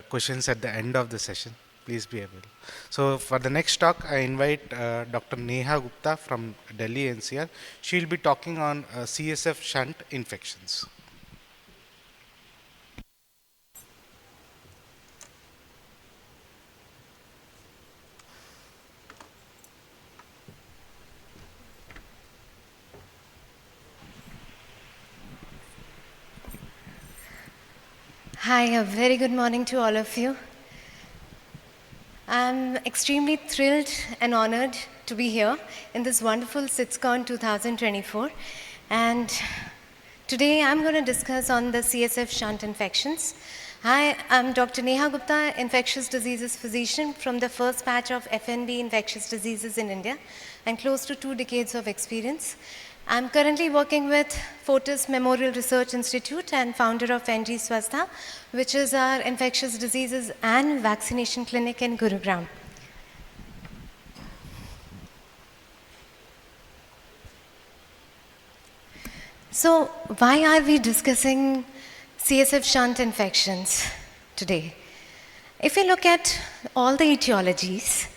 questions at the end of the session. Please be able. So for the next talk, I invite Dr. Neha Gupta from Delhi NCR. She'll be talking on CSF shunt infections. Hi, a very good morning to all of you. I'm extremely thrilled and honored to be here in this wonderful SITSCon 2024. And today I'm going to discuss on the CSF shunt infections. Hi, I'm Dr. Neha Gupta, infectious diseases physician from the first batch of FNB infectious diseases in India and close to 2 decades of experience. I'm currently working with Fortis Memorial Research Institute and founder of NG Swastha, which is our infectious diseases and vaccination clinic in Gurugram. So why are we discussing CSF shunt infections today? If you look at all the etiologies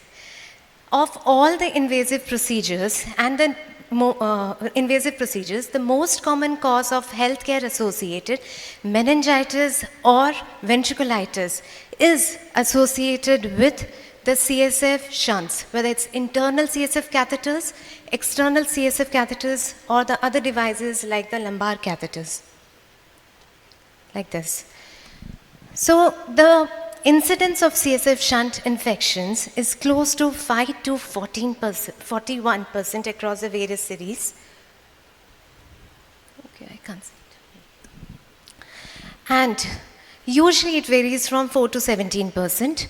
of all the invasive procedures and the the most common cause of healthcare associated meningitis or ventriculitis is associated with the CSF shunts, whether it's internal CSF catheters, external CSF catheters, or the other devices like the lumbar catheters, like this. So the incidence of CSF shunt infections is close to 5 to 41% across the various cities. Okay, I can't see it. And usually it varies from 4 to 17%.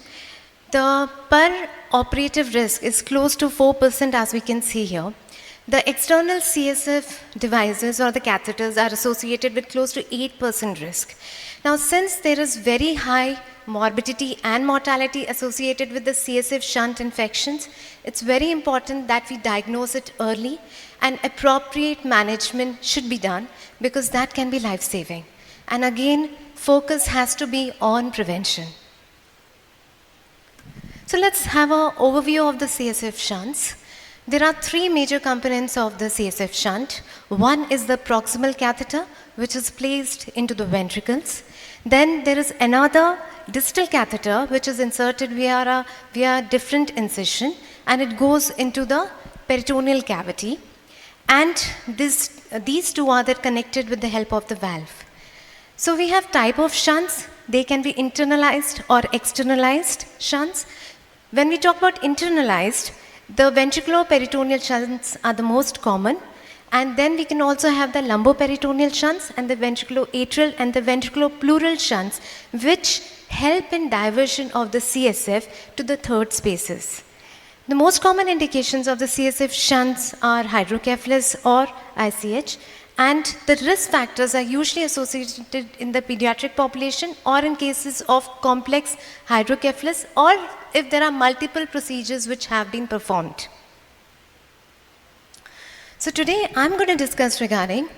The per operative risk is close to 4%, as we can see here. The external CSF devices or the catheters are associated with close to 8% risk. Now, since there is very high morbidity and mortality associated with the CSF shunt infections, it's very important that we diagnose it early and appropriate management should be done because that can be life-saving. And again, focus has to be on prevention. So let's have an overview of the CSF shunts. There are 3 major components of the CSF shunt. One is the proximal catheter, which is placed into the ventricles. Then there is another distal catheter, which is inserted via different incision, and it goes into the peritoneal cavity. And these two are connected with the help of the valve. So we have type of shunts. They can be internalized or externalized shunts. When we talk about internalized, the ventriculoperitoneal shunts are the most common, and then we can also have the lumboperitoneal shunts and the ventriculoatrial and the ventriculopleural shunts, which help in diversion of the CSF to the third spaces. The most common indications of the CSF shunts are hydrocephalus or ICH, and the risk factors are usually associated in the pediatric population or in cases of complex hydrocephalus or if there are multiple procedures which have been performed. So today I'm going to discuss regarding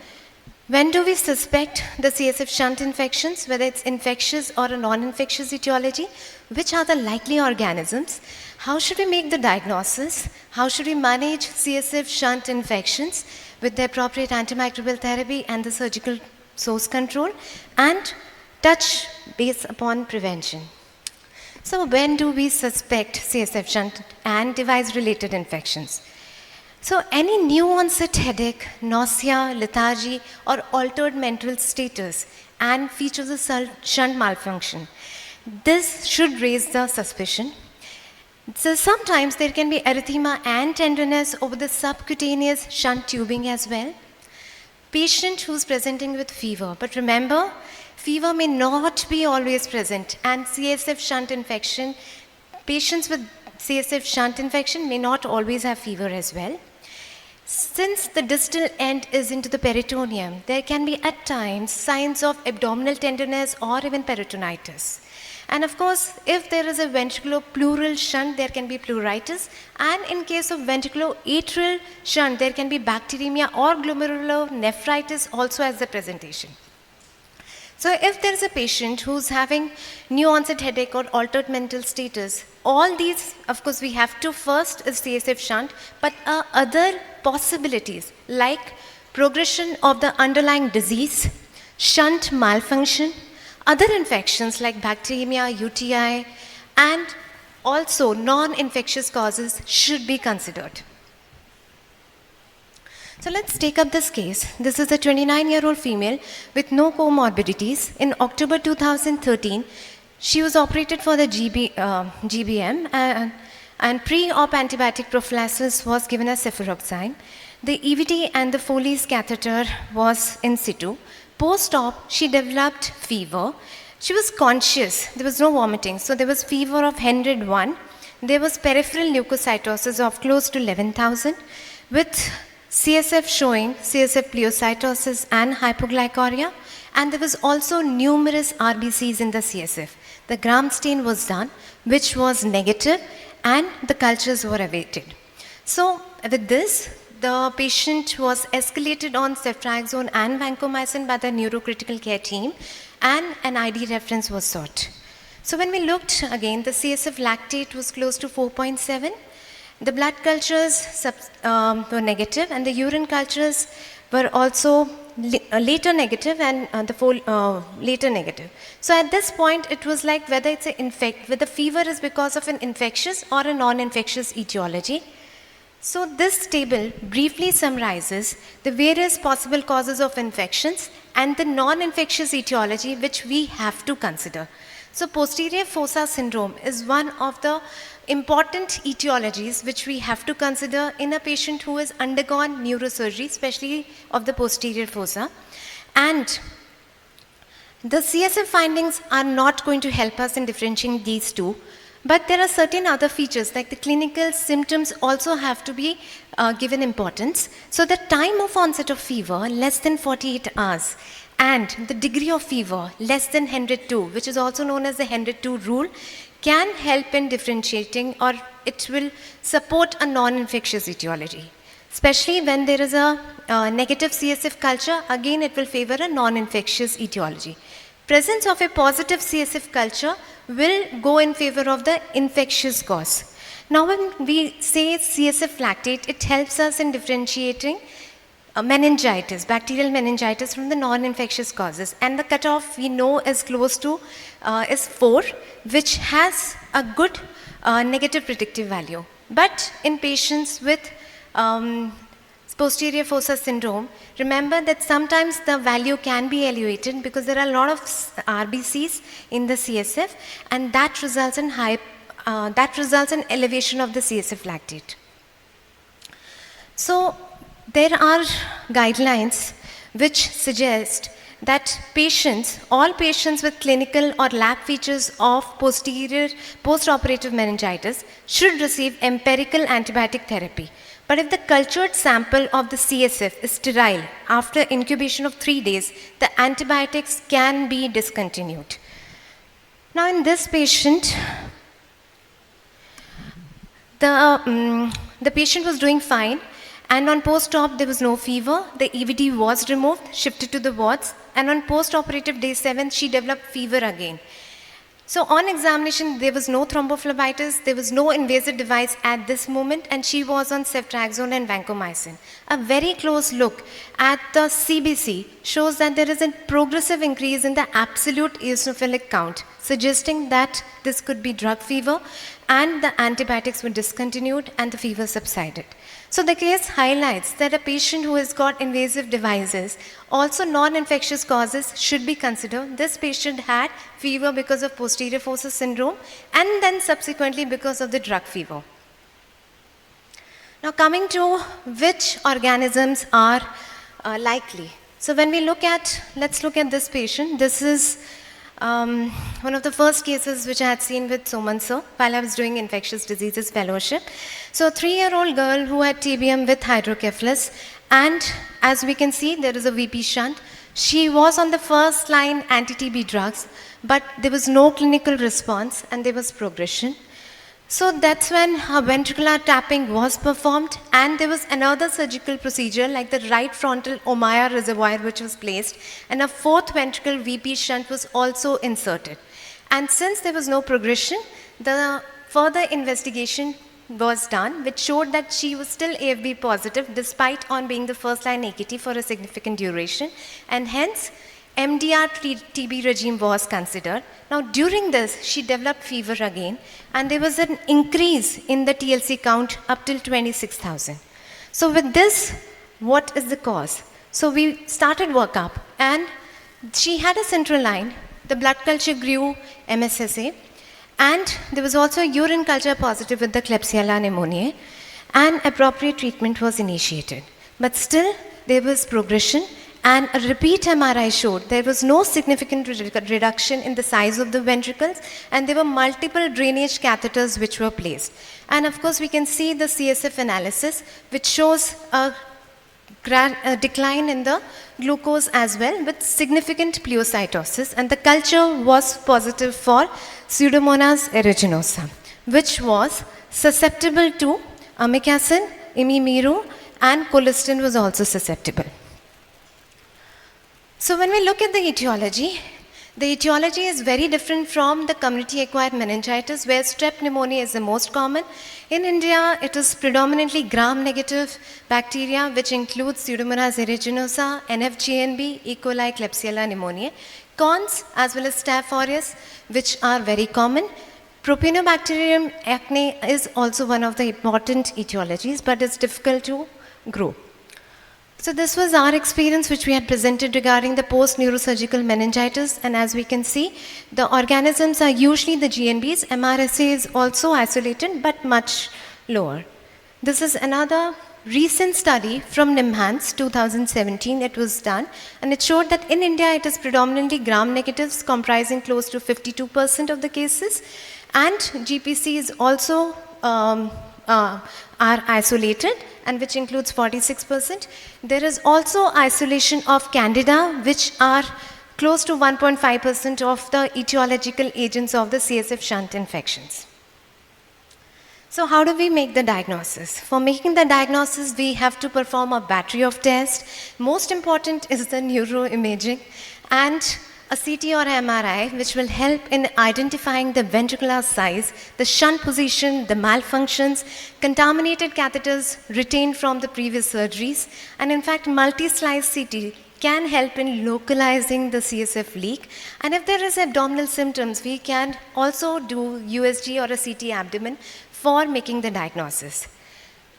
when do we suspect the CSF shunt infections, whether it's infectious or a non-infectious etiology, which are the likely organisms, how should we make the diagnosis, how should we manage CSF shunt infections with the appropriate antimicrobial therapy and the surgical source control, and touch base upon prevention. So when do we suspect CSF shunt and device-related infections? So any new onset headache, nausea, lethargy, or altered mental status and features of shunt malfunction, this should raise the suspicion. So sometimes there can be erythema and tenderness over the subcutaneous shunt tubing as well. Patient who's presenting with fever, but remember, fever may not be always present, and CSF shunt infection, patients with CSF shunt infection may not always have fever as well. Since the distal end is into the peritoneum, there can be at times signs of abdominal tenderness or even peritonitis. And of course, if there is a ventriculopleural shunt, there can be pleuritis. And in case of ventriculoatrial shunt, there can be bacteremia or glomerulonephritis also as the presentation. So if there is a patient who's having new onset headache or altered mental status, all these, of course, we have to first is CSF shunt, but other possibilities like progression of the underlying disease, shunt malfunction, other infections like bacteremia, UTI, and also non-infectious causes should be considered. So let's take up this case. This is a 29-year-old female with no comorbidities. In October 2013, she was operated for the GBM and pre-op antibiotic prophylaxis was given as cefuroxime. The EVD and the Foley's catheter was in situ. Post-op, she developed fever. She was conscious. There was no vomiting. So there was fever of 101. There was peripheral leukocytosis of close to 11,000 with CSF showing CSF pleocytosis and hypoglycoria, and there was also numerous RBCs in the CSF. The gram stain was done, which was negative, and the cultures were awaited. So with this, the patient was escalated on ceftriaxone and vancomycin by the neurocritical care team, and an ID reference was sought. So when we looked again, the CSF lactate was close to 4.7. The blood cultures were negative, and the urine cultures were also later negative and later negative. So at this point, it was like whether it's whether fever is because of an infectious or a non-infectious etiology. So this table briefly summarizes the various possible causes of infections and the non-infectious etiology which we have to consider. So posterior fossa syndrome is one of the important etiologies which we have to consider in a patient who has undergone neurosurgery, especially of the posterior fossa. And the CSF findings are not going to help us in differentiating these two, but there are certain other features like the clinical symptoms also have to be given importance. So the time of onset of fever less than 48 hours and the degree of fever less than 102, which is also known as the 102 rule, can help in differentiating, or it will support a non-infectious etiology. Especially when there is a negative CSF culture, again it will favor a non-infectious etiology. Presence of a positive CSF culture will go in favor of the infectious cause. Now when we say CSF lactate, it helps us in differentiating meningitis, bacterial meningitis from the non-infectious causes, and the cutoff we know is close to is 4, which has a good negative predictive value. But in patients with posterior fossa syndrome, remember that sometimes the value can be elevated because there are a lot of RBCs in the CSF, and that results in elevation of the CSF lactate. So there are guidelines which suggest that all patients with clinical or lab features of posterior postoperative meningitis should receive empirical antibiotic therapy. But if the cultured sample of the CSF is sterile after incubation of 3 days, the antibiotics can be discontinued. Now in this patient, the patient was doing fine, and on post-op there was no fever. The EVD was removed, shifted to the wards, and on post-operative day 7 she developed fever again. So on examination there was no thrombophlebitis, there was no invasive device at this moment, and she was on ceftriaxone and vancomycin. A very close look at the CBC shows that there is a progressive increase in the absolute eosinophilic count, suggesting that this could be drug fever, and the antibiotics were discontinued and the fever subsided. So the case highlights that a patient who has got invasive devices, also non-infectious causes should be considered. This patient had fever because of posterior fossa syndrome and then subsequently because of the drug fever. Now coming to which organisms are likely. So when we let's look at this patient. This is one of the first cases which I had seen with Soman sir while I was doing infectious diseases fellowship. So a 3-year-old girl who had TBM with hydrocephalus, and as we can see there is a VP shunt. She was on the first line anti-TB drugs, but there was no clinical response and there was progression. So that's when her ventricular tapping was performed, and there was another surgical procedure like the right frontal Ommaya reservoir which was placed, and a fourth ventricle VP shunt was also inserted. And since there was no progression, the further investigation was done, which showed that she was still AFB positive despite on being the first line AKT for a significant duration, and hence MDR TB regime was considered. Now during this, she developed fever again, and there was an increase in the TLC count up till 26,000. So with this, what is the cause? So we started workup, and she had a central line. The blood culture grew MSSA, and there was also urine culture positive with the Klebsiella pneumoniae, and appropriate treatment was initiated. But still, there was progression, and a repeat MRI showed there was no significant reduction in the size of the ventricles, and there were multiple drainage catheters which were placed. And of course, we can see the CSF analysis, which shows a decline in the glucose as well, with significant pleocytosis, and the culture was positive for Pseudomonas aeruginosa, which was susceptible to amikacin, imimeru, and colistin was also susceptible. So when we look at the etiology is very different from the community-acquired meningitis, where strep pneumonia is the most common. In India, it is predominantly gram-negative bacteria, which includes Pseudomonas aeruginosa, NFGNB, E. coli, Klebsiella pneumoniae, cons as well as Staph aureus, which are very common. Propionibacterium acne is also one of the important etiologies, but it's difficult to grow. So this was our experience which we had presented regarding the post-neurosurgical meningitis, and as we can see, the organisms are usually the GNBs. MRSA is also isolated but much lower. This is another recent study from NIMHANS 2017. It was done, and it showed that in India it is predominantly gram-negatives comprising close to 52% of the cases, and GPC is also are isolated, and which includes 46%. There is also isolation of Candida, which are close to 1.5% of the etiological agents of the CSF shunt infections. So how do we make the diagnosis? For making the diagnosis, we have to perform a battery of tests. Most important is the neuroimaging and a CT or MRI, which will help in identifying the ventricular size, the shunt position, the malfunctions, contaminated catheters retained from the previous surgeries, and in fact, multi-slice CT can help in localizing the CSF leak. And if there is abdominal symptoms, we can also do USG or a CT abdomen for making the diagnosis.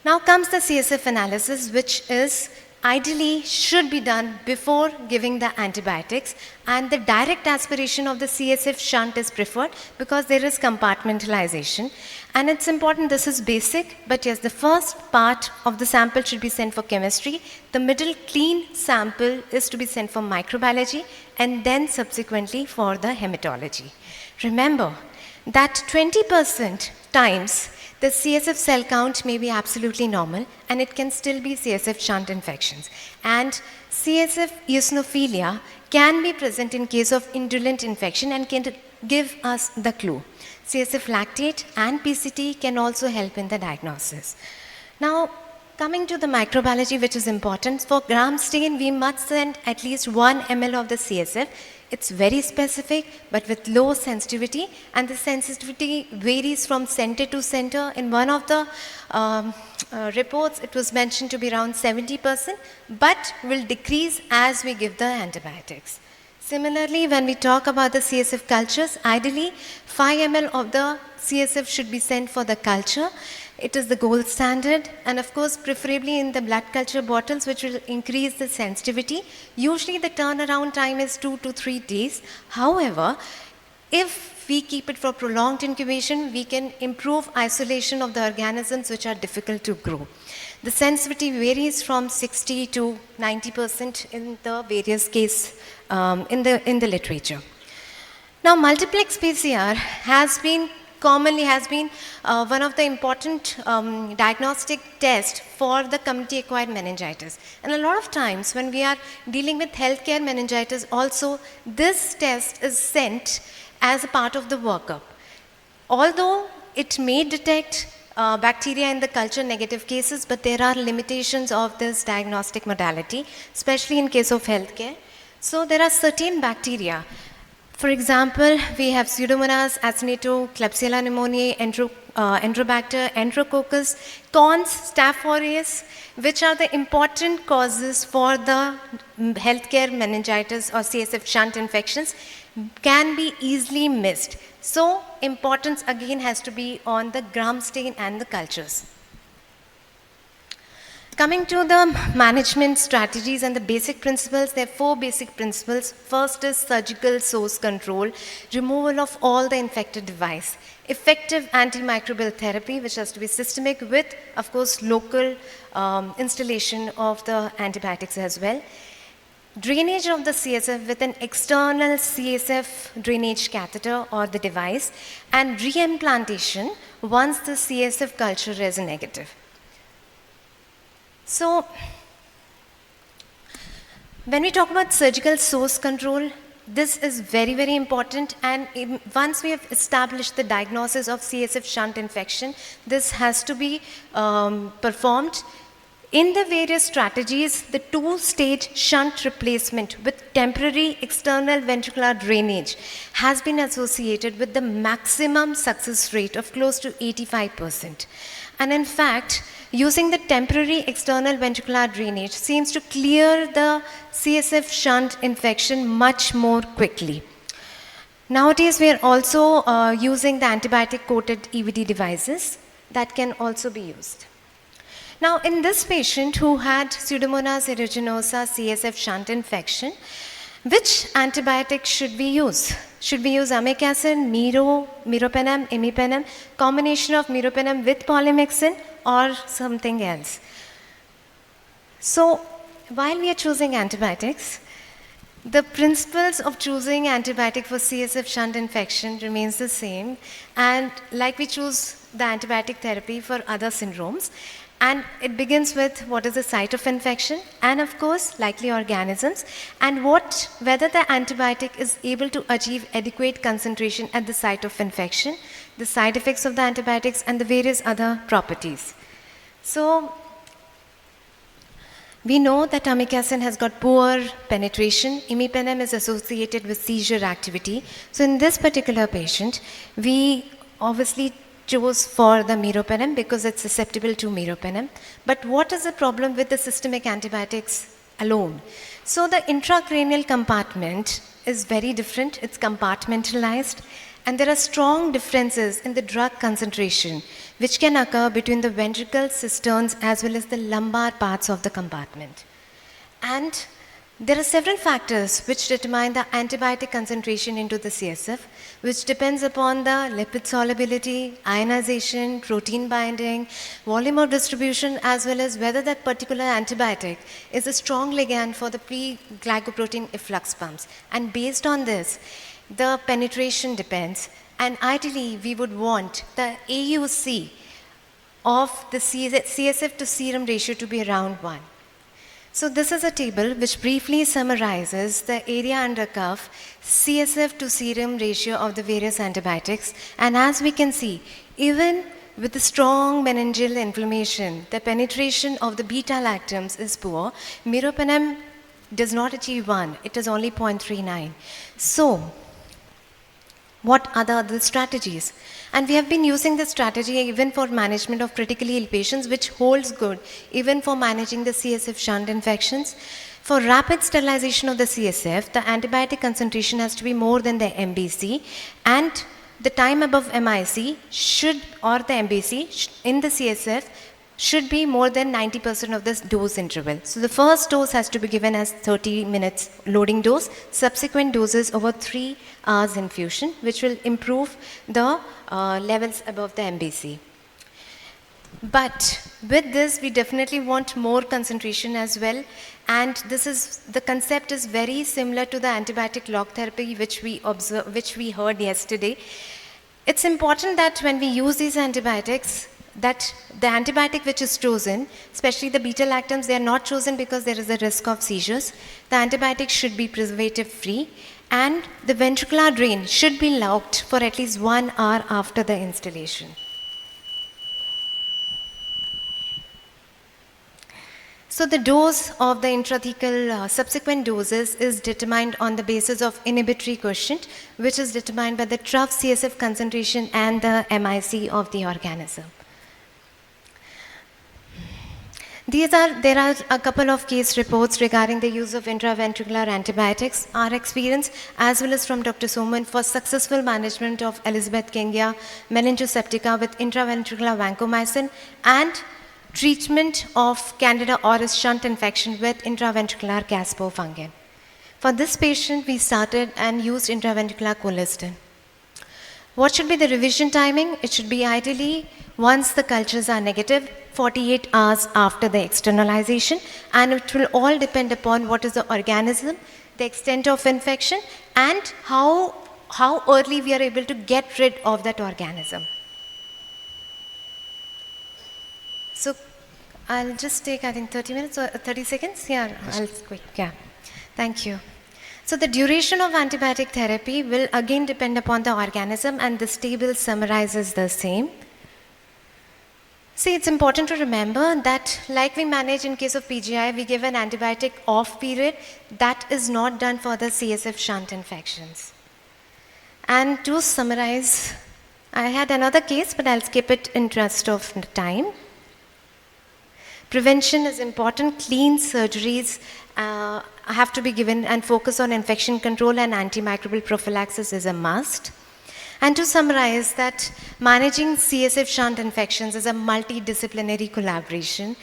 Now comes the CSF analysis, which is ideally should be done before giving the antibiotics, and the direct aspiration of the CSF shunt is preferred because there is compartmentalization. And it's important, this is basic, but yes, the first part of the sample should be sent for chemistry, the middle clean sample is to be sent for microbiology, and then subsequently for the hematology. Remember that 20% times the CSF cell count may be absolutely normal, and it can still be CSF shunt infections. And CSF eosinophilia can be present in case of indolent infection and can give us the clue. CSF lactate and PCT can also help in the diagnosis. Now, coming to the microbiology, which is important, for gram stain, we must send at least 1 ml of the CSF. It's very specific, but with low sensitivity, and the sensitivity varies from center to center. In one of the reports, it was mentioned to be around 70%, but will decrease as we give the antibiotics. Similarly, when we talk about the CSF cultures, ideally 5 ml of the CSF should be sent for the culture. It is the gold standard, and of course preferably in the blood culture bottles, which will increase the sensitivity. Usually the turnaround time is 2 to 3 days. However, if we keep it for prolonged incubation, we can improve isolation of the organisms which are difficult to grow. The sensitivity varies from 60 to 90% in the various cases in the literature. Now, multiplex PCR commonly has been one of the important diagnostic tests for the community-acquired meningitis. And a lot of times when we are dealing with healthcare meningitis also, this test is sent as a part of the workup. Although it may detect bacteria in the culture negative cases, but there are limitations of this diagnostic modality, especially in case of healthcare. So there are certain bacteria. For example, we have Pseudomonas acinato, Klebsiella pneumoniae, Enterobacter, Enterococcus, cons, Staph aureus, which are the important causes for the healthcare meningitis or CSF shunt infections, can be easily missed. So importance again has to be on the gram stain and the cultures. Coming to the management strategies and the basic principles, there are 4 basic principles. First is surgical source control, removal of all the infected device. Effective antimicrobial therapy, which has to be systemic with, of course, local installation of the antibiotics as well. Drainage of the CSF with an external CSF drainage catheter or the device, and reimplantation once the CSF culture is negative. So, when we talk about surgical source control, this is very, very important, and once we have established the diagnosis of CSF shunt infection, this has to be performed. In the various strategies, the 2-stage shunt replacement with temporary external ventricular drainage has been associated with the maximum success rate of close to 85%. And in fact, using the temporary external ventricular drainage seems to clear the CSF shunt infection much more quickly. Nowadays, we are also using the antibiotic-coated EVD devices that can also be used. Now, in this patient who had Pseudomonas aeruginosa CSF shunt infection, which antibiotic should we use? Should we use amikacin, meropenem, imipenem, combination of meropenem with polymyxin, or something else? So, while we are choosing antibiotics, the principles of choosing antibiotic for CSF shunt infection remains the same, and like we choose the antibiotic therapy for other syndromes. And it begins with what is the site of infection, and of course likely organisms, and whether the antibiotic is able to achieve adequate concentration at the site of infection, the side effects of the antibiotics, and the various other properties. So we know that amikacin has got poor penetration. Imipenem is associated with seizure activity. So in this particular patient, we obviously chose for the meropenem because it's susceptible to meropenem. But what is the problem with the systemic antibiotics alone? So the intracranial compartment is very different. It's compartmentalized, and there are strong differences in the drug concentration which can occur between the ventricle cisterns as well as the lumbar parts of the compartment. And there are several factors which determine the antibiotic concentration into the CSF, which depends upon the lipid solubility, ionization, protein binding, volume of distribution, as well as whether that particular antibiotic is a strong ligand for the pre-glycoprotein efflux pumps. And based on this, the penetration depends, and ideally we would want the AUC of the CSF to serum ratio to be around 1. So this is a table which briefly summarizes the area under curve CSF to serum ratio of the various antibiotics. And as we can see, even with the strong meningeal inflammation, the penetration of the beta-lactams is poor. Meropenem does not achieve 1, it is only 0.39. So what are the other strategies? And we have been using this strategy even for management of critically ill patients, which holds good even for managing the CSF shunt infections. For rapid sterilization of the CSF, the antibiotic concentration has to be more than the MBC, and the time above MIC should, or the MBC in the CSF should be more than 90% of this dose interval. So the first dose has to be given as 30 minutes loading dose, subsequent doses over 3 hours infusion, which will improve the levels above the MBC. But with this, we definitely want more concentration as well, and the concept is very similar to the antibiotic log therapy which we heard yesterday. It's important that when we use these antibiotics, that the antibiotic which is chosen, especially the beta-lactams, they are not chosen because there is a risk of seizures. The antibiotic should be preservative-free, and the ventricular drain should be locked for at least 1 hour after the installation. So the dose of the intrathecal subsequent doses is determined on the basis of inhibitory quotient, which is determined by the trough CSF concentration and the MIC of the organism. There are a couple of case reports regarding the use of intraventricular antibiotics. Our experience, as well as from Dr. Soman, for successful management of Elizabeth Kingia meningoseptica with intraventricular vancomycin and treatment of Candida auris shunt infection with intraventricular caspofungin. For this patient, we started and used intraventricular colistin. What should be the revision timing? It should be ideally once the cultures are negative, 48 hours after the externalization, and it will all depend upon what is the organism, the extent of infection, and how early we are able to get rid of that organism. So I'll just take, I think, 30 minutes or 30 seconds. Yeah, I'll quick. Yeah, thank you. So the duration of antibiotic therapy will again depend upon the organism, and this table summarizes the same. See, it's important to remember that like we manage in case of PGI, we give an antibiotic off period. That is not done for the CSF shunt infections. And to summarize, I had another case, but I'll skip it in interest of time. Prevention is important. Clean surgeries have to be given, and focus on infection control and antimicrobial prophylaxis is a must. And to summarize that managing CSF shunt infections is a multidisciplinary collaboration.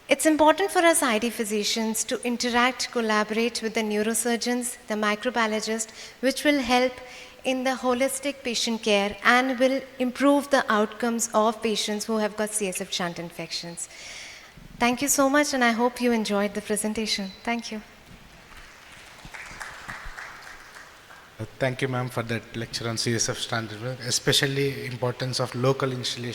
It's important for us ID physicians to interact, collaborate with the neurosurgeons, the microbiologists, which will help in the holistic patient care and will improve the outcomes of patients who have got CSF shunt infections. Thank you so much, and I hope you enjoyed the presentation. Thank you. Thank you, ma'am, for that lecture on CSF standard, especially importance of local installation.